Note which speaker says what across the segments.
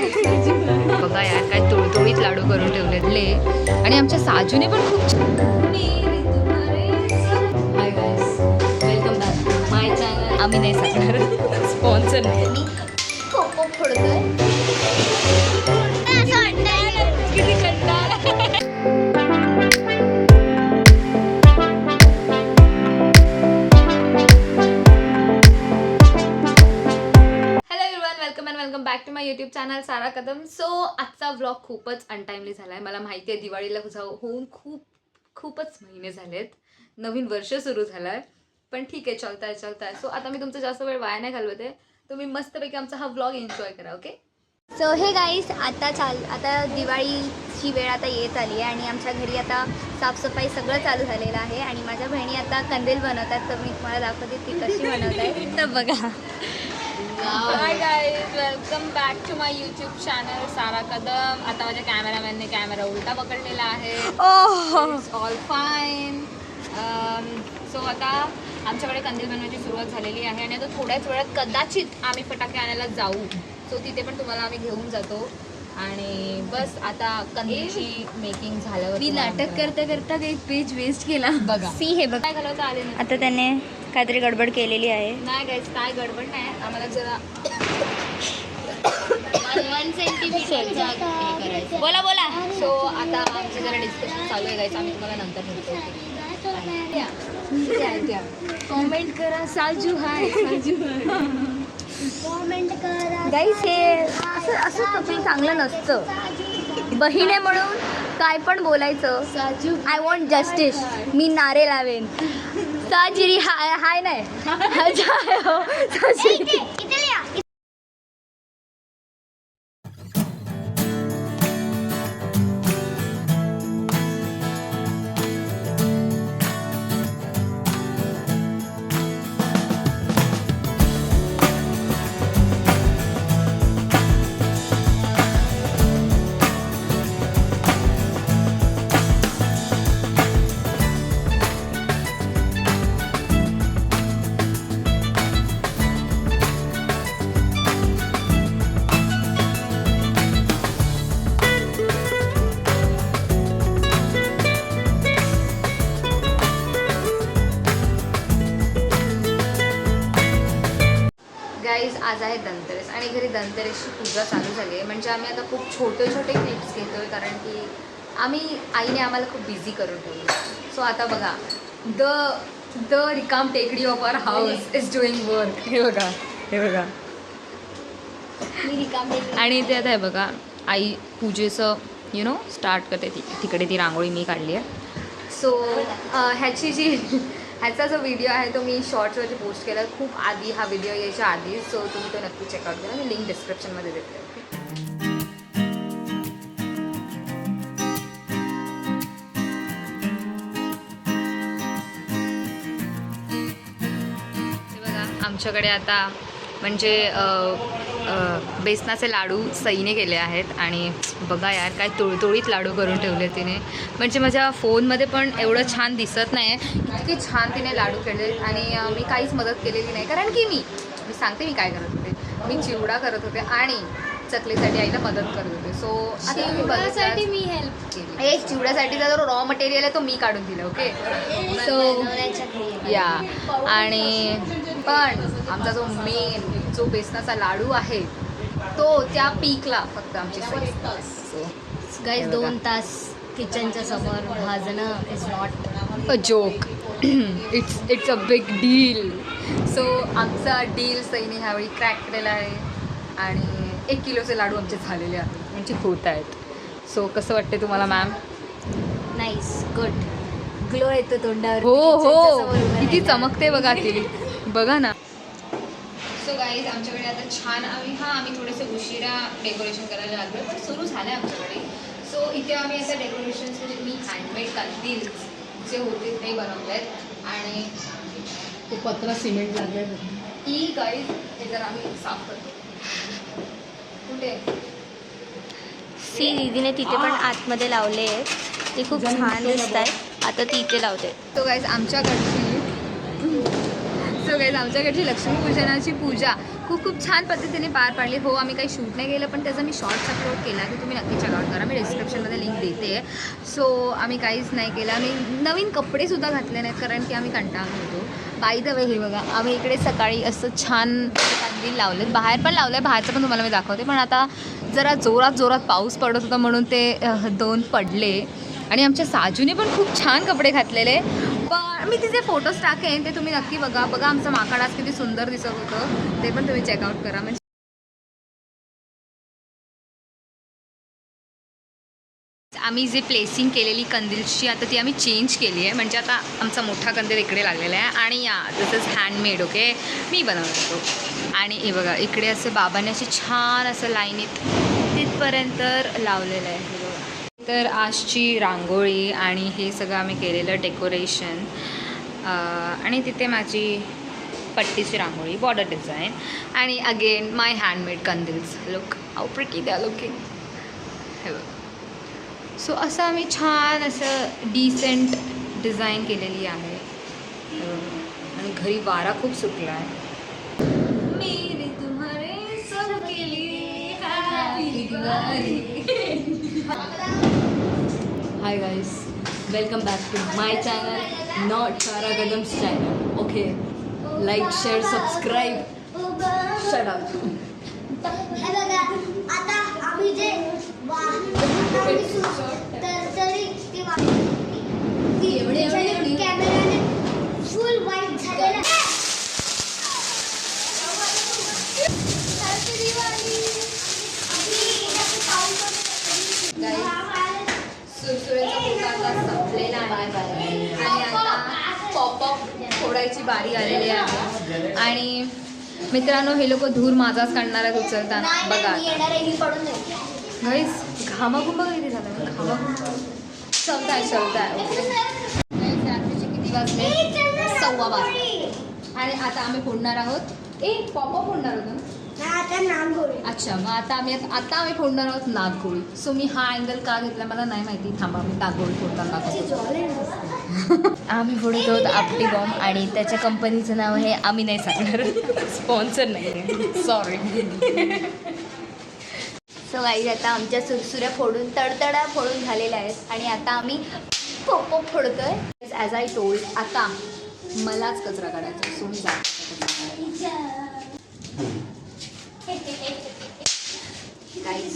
Speaker 1: बघा यार काय तोळतोळीत लाडू करून ठेवलेले. आणि आमच्या साजूने पण खूप hi guys, welcome back my channel. आम्ही नाही सांगणार, स्पॉन्सर नाही. मी कोको फोडतोय. किती कंटाळा. Welcome back to my YouTube channel Sara Kadam. So आजचा व्लॉग खूपच अनटाइमली झाला आहे. मला माहिती आहे दिवाळीला होऊन खूपच महिने झालेत, नवीन वर्ष सुरू झालं आहे, पण ठीक आहे, चलताय. सो आता मी तुमचा जास्त वेळ वाया नाही घालवते. तुम्ही मस्तपैकी आमचा हा व्लॉग एन्जॉय करा. ओके.
Speaker 2: सो हे गाईस, आता दिवाळीची वेळ आता येत आली आहे आणि आमच्या घरी आता साफसफाई सगळं चालू झालेलं आहे. आणि माझ्या बहिणी आता कंदील बनवतात, तर मी तुम्हाला दाखवते ती कशी बनवत आहे. तर बघा.
Speaker 1: Hi guys, welcome back to my YouTube channel Sara Kadam. आता माझ्या कॅमेरामॅनने कॅमेरा उलटा पकडलेला आहे. All fine. सो आता आमच्याकडे कंदील बनवायची सुरुवात झालेली आहे आणि आता थोड्याच वेळात कदाचित आम्ही फटाके आणायला जाऊ. सो तिथे पण तुम्हाला आम्ही घेऊन जातो. आणि बस आता कंदीलची मेकिंग झाल्यावर
Speaker 2: मी नाटक करता एक पेज वेस्ट केला.
Speaker 1: बघा
Speaker 2: सी हे बघ
Speaker 1: काय घालवता आले नाही.
Speaker 2: आता त्याने काहीतरी गडबड केलेली आहे.
Speaker 1: नाही गाईज, काय गडबड नाही, आम्हाला जरा
Speaker 2: 1 सेंटीमीटर करायचं. बोला.
Speaker 1: सो आता आमचं जरा डिस्कशन चालू आहे गाईज, आम्ही तुम्हाला नंतर भेटतो.
Speaker 2: कॉमेंट करा साजू हाय. कॉमेंट करा गाईस. हे असं कपी चांगलं नसतं. बहिणे म्हणून काय पण बोलायचं. साजू आय वॉन्ट जस्टिस. मी नारे लावेन. साजिरी हाय नाही.
Speaker 1: गाईज, आज आहे धनतेरस आणि घरी धनतेरसची पूजा चालू झाली आहे. म्हणजे आम्ही आता खूप छोटे क्लिप्स घेतोय, कारण की आईने आम्हाला खूप बिझी करून ठेवलं. सो आता बघा, द रिकाम टेकडी of our house is doing work. हे बघा
Speaker 2: मी रिकाम.
Speaker 1: आणि ते आता हे बघा, आई पूजेचं स्टार्ट करते. तिकडे ती रांगोळी मी काढली आहे. सो ह्याचा जो व्हिडिओ आहे तो मी शॉर्ट्सवरती पोस्ट केला खूप आधी, हा व्हिडिओ यायच्या आधी. सो तुम्ही तो नक्की चेकआउट करा. मी लिंक डिस्क्रिप्शनमध्ये देते. बघा, आमच्याकडे आता म्हणजे बेसनाचे लाडू सईने केले आहेत. आणि बघा यार काय तोळतोळीत लाडू करून ठेवले तिने. म्हणजे माझ्या फोनमध्ये पण एवढं छान दिसत नाही आहे, इतके छान तिने लाडू केले. आणि मी काहीच मदत केलेली नाही, कारण की मी सांगते मी काय करत होते. मी चिवडा करत होते आणि चकलीसाठी आईला मदत करत होते. सो आता
Speaker 2: मी हेल्प केली.
Speaker 1: एक चिवड्यासाठीचा जो रॉ मटेरियल आहे तो मी काढून दिला. ओके. सो या. आणि पण आमचा जो मेन जो बेसनाचा लाडू आहे तो त्या पीकला फक्त आमची
Speaker 2: गाईस 2 तास किचनच्या समोर भाजणं is not
Speaker 1: a joke. It's a big deal. So आमचा डील सईने ह्यावेळी क्रॅक केलेला आहे आणि 1 किलोचे लाडू आमचे झालेले आहेत, म्हणजे होत आहेत. सो कसं वाटते तुम्हाला मॅम?
Speaker 2: Nice, good. ग्लो येतो तोंडावर.
Speaker 1: हो, किती चमकते बघा ती. बघा ना. सो गाईज, आमच्याकडे आता छान आम्ही थोडेसे उशिरा डेकोरेशन करायला लागलो, पण सुरू झालं आहे आमच्याकडे. सो इथे आम्ही आता डेकोरेशन्स म्हणजे मी हँडमेड कंदील जे होते ते बनवले आहेत. आणि
Speaker 3: ते पत्रा सिमेंट लागले.
Speaker 1: ही गाईज हे जर आम्ही साफ करतो. कुठे
Speaker 2: सी दीदीने तिथे पण आतमध्ये लावले आहेत, ते खूप छान दिसत आहेत. आता ती इथे लावते.
Speaker 1: तो गाईज आमच्याकडची लक्ष्मीपूजनाची पूजा खूप खूप छान पद्धतीने पार पाडली. हो, आम्ही काही शूट नाही केलं, पण त्याचा मी शॉर्ट्स अपलोड केला की तुम्ही नक्की चेकआउट करा. मी डिस्क्रिप्शनमध्ये लिंक देते. सो आम्ही काहीच नाही केलं. आम्ही नवीन कपडेसुद्धा घातले नाहीत कारण की आम्ही कंटाळलो होतो. बाय द वे हे बघा, आम्ही इकडे सकाळी असं छान कंदील लावलेत. बाहेर पण लावलं आहे, बाहेरचं पण तुम्हाला मी दाखवते. पण आता जरा जोरात पाऊस पडत होता म्हणून ते 2 पडले. आणि आमच्या साजूने पण खूप छान कपडे घातलेले. पण मी तिचे फोटोज टाकेन, ते तुम्ही नक्की बघा. आमचं माकड आज किती सुंदर दिसत होतं, ते पण तुम्ही चेकआउट करा. म्हणजे आम्ही जे प्लेसिंग केलेली कंदीलची आता ती आम्ही चेंज केली आहे. म्हणजे आता आमचा मोठा कंदील इकडे लागलेला आहे आणि या दिस इज हँडमेड. ओके, मी बनवला तो. आणि हे बघा इकडे असे बाबांनी असे छान असं लाईनीत तिथपर्यंत लावलेलं आहे. हे बघा, तर आजची रांगोळी आणि हे सगळं आम्ही केलेलं डेकोरेशन. आणि तिथे माझी पट्टीची रांगोळी, बॉर्डर डिझाईन आणि अगेन माय हँडमेड कंदील्स. Look how pretty they are looking. हे बघा. सो असं आम्ही छान असं डिसेंट डिझाईन केलेली आहे. आणि घरी वारा खूप सुटला आहे. मेरी तुम्हारे सब के लिए happy Diwali.
Speaker 3: Hi guys, welcome back to my channel, not Sara Kadams channel. Okay, like, share, subscribe. Shut up.
Speaker 4: आता आम्ही जे कॅमेराने फुल वाईट झालेला.
Speaker 1: सुरसुऱ्याचा फोटो आता संपलेला आहे आणि आता पॉपअप फोडायची बारी आलेली आहे. आणि मित्रांनो, हे लोक धूर माझाच काढणार आहेत उचलताना. बघा गाईस, घामाघुंबा किती झालं, चलताय. रात्रीचे किती वाजले? 12:15. आणि आता आम्ही फोडणार आहोत. पॉपअप फोडणार होतो. अच्छा, मग आता आम्ही फोडणार आहोत नागगोळी. सो मी हा अँगल का घेतला मला नाही माहिती. थांबा, मी नागगोळी फोडताना आम्ही फोडत आहोत आपटी बॉम्ब आणि त्याच्या कंपनीचं नाव आहे, आम्ही नाही सांगणार, स्पॉन्सर नाही आहे, सॉरी.
Speaker 2: सो गाईज, आता आमच्या सुरसुऱ्या फोडून तडतडा फोडून झालेल्या आहेत आणि आता आम्ही पॉपअप फोडतोय. ॲज आय टोल्ड, आता
Speaker 1: मलाच कचरा काढायचा. सोन जा.
Speaker 2: गाईज,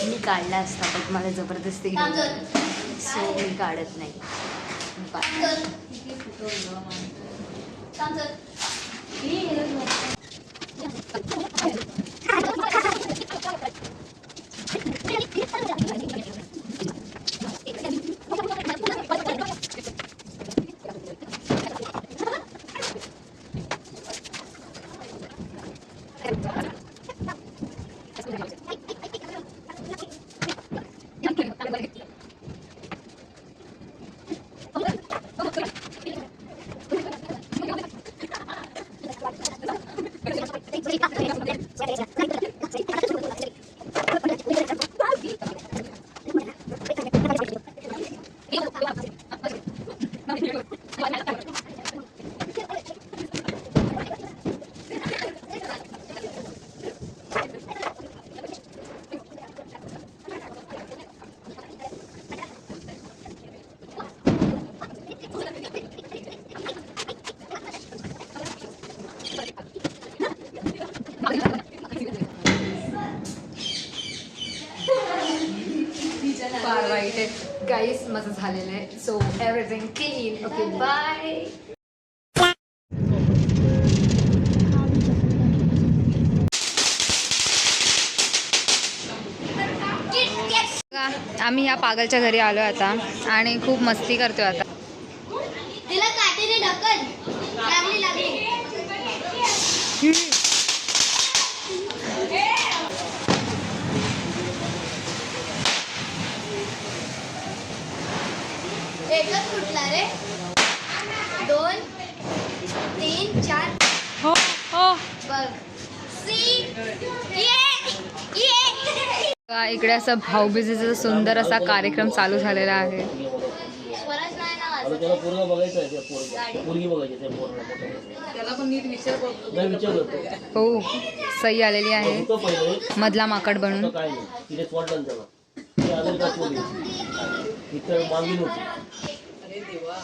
Speaker 2: मी काढला असता पण मला जबरदस्ती सो मी काढत नाही.
Speaker 1: फार वाईट आहे गाईस, माझं झालेलं आहे. So everything clean. Okay, bye. आम्ही ह्या पागलच्या घरी आलो आता आणि खूप मस्ती करतोय आता.
Speaker 4: तिला काटेने ढकल लागली. एकच फुटला रे. 2 3 4.
Speaker 1: हो हो.
Speaker 4: बघ.
Speaker 1: इकडे असं भाऊबीजेचा सुंदर असा कार्यक्रम चालू झालेला आहे.
Speaker 4: स्वराज नाही ना
Speaker 5: आता त्याला पोरगा बघायचा आहे, त्या पोरगी बघायची त्या पोराला मोठ्या.
Speaker 3: त्याला पण नीट विचार करतो.
Speaker 5: नाही विचारलं
Speaker 1: हो सई आलेली आहे
Speaker 5: होतं पहिले,
Speaker 1: मधला माकड बनून.
Speaker 5: आता काय नाही. तिथे स्पॉट झालं त्याला. ती आधार कार्ड पोरगी इतर मागील होती.
Speaker 3: अरे देवा.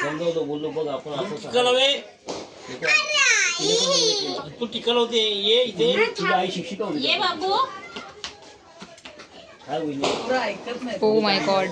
Speaker 5: समजावतो, बोललो बघ आपण असं
Speaker 6: तू टिकल होते ये इथे.
Speaker 5: तुझी आई शिक्षिका होती.
Speaker 1: ये बाबू.
Speaker 5: काय होईल
Speaker 3: पोरं ऐकत नाही.
Speaker 1: Oh my God.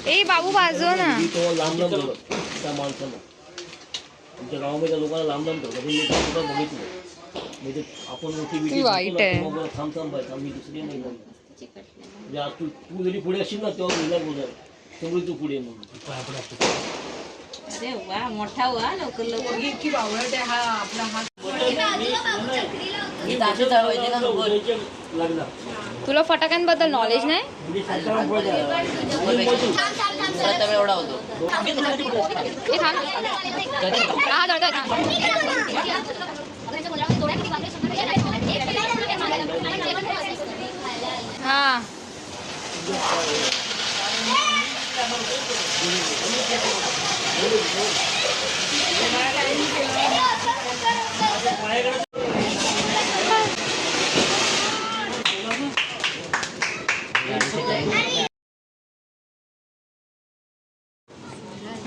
Speaker 1: ए बाबू वाजव ना.
Speaker 5: तेव्हा लांब लांब ठेवलं त्या माणसानं. तुमच्या गावामध्ये लोकांना लांब लांब ठेवलं. मी सुद्धा बघितलं. म्हणजे आपण मोठी
Speaker 1: ती वाईट आहे.
Speaker 5: थांब पाहिजे मी दुसरी नाही बोलणार. म्हणजे आज तू जरी पुढे असशील ना तेव्हा मी नाही बोलणार. तेवढी तू पुढे म्हणून.
Speaker 1: अरे वा मोठा वा लवकर लवकर.
Speaker 3: पोरगी इतकी बावळट आहे. हा आपला हात
Speaker 5: लागला.
Speaker 1: तुला फटाक्यांबद्दल नॉलेज नाही.
Speaker 6: एवढा होतो.
Speaker 1: ए, थांब. हा, जळतोय, थांब. हा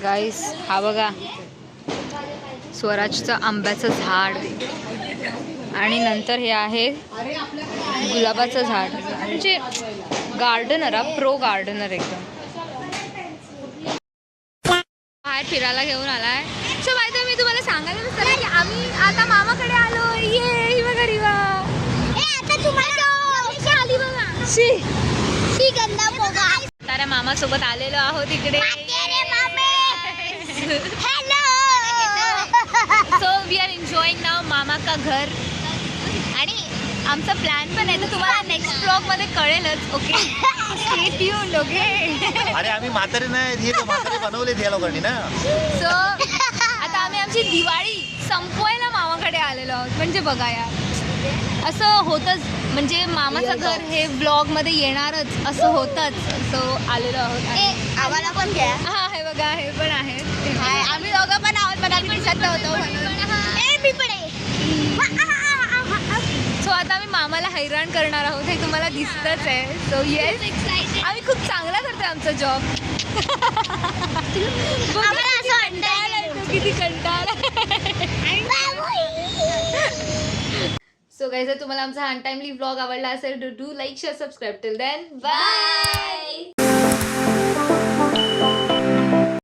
Speaker 1: गाईस हा बघा स्वराजचं आंब्याचं झाड आणि नंतर हे आहे गुलाबाचं झाड. म्हणजे गार्डनर हा प्रो गार्डनर एकदम. बाहेर फिरायला घेऊन आलाय. सो माहिती मी तुम्हाला सांगायला विसरले की आम्ही आता मामाकडे आलो. ये ही बघा रिवा. तारा मामा सोबत आलेलो आहोत इकडे. सो वी आर एन्जॉईंग नाव मामा का घर. आणि आमचा प्लॅन पण आहे तर तुम्हाला नेक्स्ट ब्लॉग मध्ये कळेलच. Okay stay tuned. ओके
Speaker 6: अरे आम्ही म्हातारे नाही म्हातारे बनवले या लोकांनी ना.
Speaker 1: सो आता आम्ही आमची दिवाळी संपवायला मामाकडे आलेलो आहोत. म्हणजे बघा यार असं होतंच. म्हणजे मामाचं घर हे ब्लॉग मध्ये येणारच असं होतंच. सो आलेलो आहोत.
Speaker 4: आम्हाला पण घ्या.
Speaker 1: हा हे बघा हे पण आहे.
Speaker 4: आम्ही दोघं पण आहोत पण आम्ही दिसत नव्हतो म्हणून. मी पण आहे.
Speaker 1: सो आता आम्ही मामाला हैराण करणार आहोत हे तुम्हाला दिसतच आहे. सो येस आम्ही खूप चांगला करतोय आमचा जॉब. किती कंटाळा. सो गाईज जर तुम्हाला आमचा अनटाइमली व्लॉग आवडला असेल do like share subscribe. Till then bye.